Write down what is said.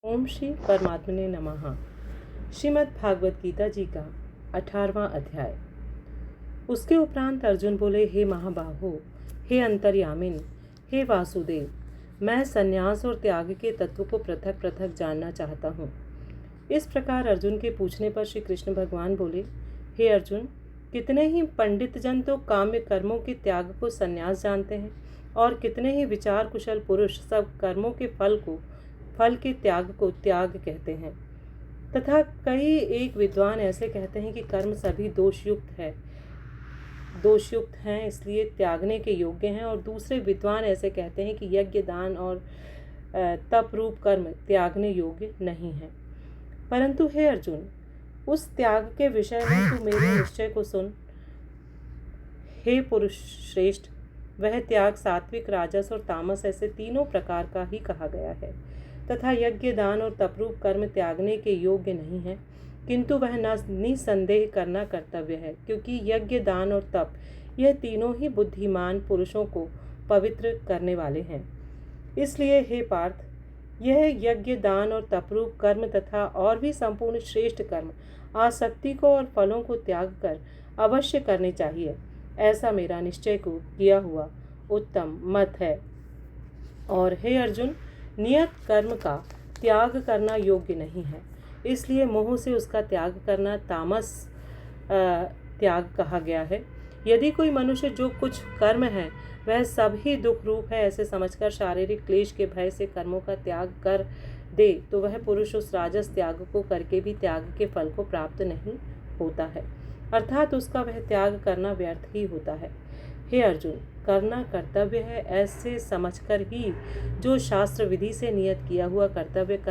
ओम श्री परमात्मने नमः। श्रीमद् भागवत गीता जी का 18वां अध्याय। उसके उपरांत अर्जुन बोले, हे महाबाहो, हे अंतर्यामिन, हे वासुदेव, मैं संन्यास और त्याग के तत्व को पृथक पृथक जानना चाहता हूँ। इस प्रकार अर्जुन के पूछने पर श्री कृष्ण भगवान बोले, हे अर्जुन, कितने ही पंडित जन तो काम्य कर्मों के त्याग को संन्यास जानते हैं और कितने ही विचार कुशल पुरुष सब कर्मों के फल के त्याग को त्याग कहते हैं, तथा कई एक विद्वान ऐसे कहते हैं कि कर्म सभी दोषयुक्त हैं इसलिए त्यागने के योग्य हैं, और दूसरे विद्वान ऐसे कहते हैं कि यज्ञ दान और तप रूप कर्म त्यागने योग्य नहीं हैं। परंतु हे अर्जुन, उस त्याग के विषय में तू मेरे निश्चय को सुन। हे पुरुष श्रेष्ठ, वह त्याग सात्विक, राजस और तामस ऐसे तीनों प्रकार का ही कहा गया है, तथा यज्ञ दान और तपरूप कर्म त्यागने के योग्य नहीं है, किंतु वह निसंदेह करना कर्तव्य है, क्योंकि यज्ञ दान और तप यह तीनों ही बुद्धिमान पुरुषों को पवित्र करने वाले हैं। इसलिए हे पार्थ, यह यज्ञ दान और तपरूप कर्म तथा और भी संपूर्ण श्रेष्ठ कर्म आसक्ति को और फलों को त्याग कर अवश्य करने चाहिए, ऐसा मेरा निश्चय को किया हुआ उत्तम मत है। और हे अर्जुन, नियत कर्म का त्याग करना योग्य नहीं है, इसलिए मोह से उसका त्याग करना तामस त्याग कहा गया है। यदि कोई मनुष्य जो कुछ कर्म है वह सब ही दुख रूप है ऐसे समझकर शारीरिक क्लेश के भय से कर्मों का त्याग कर दे, तो वह पुरुष उस राजस त्याग को करके भी त्याग के फल को प्राप्त नहीं होता है, अर्थात उसका वह त्याग करना व्यर्थ ही होता है। हे अर्जुन, करना कर्तव्य है ऐसे समझकर ही जो शास्त्र विधि से नियत किया हुआ कर्तव्य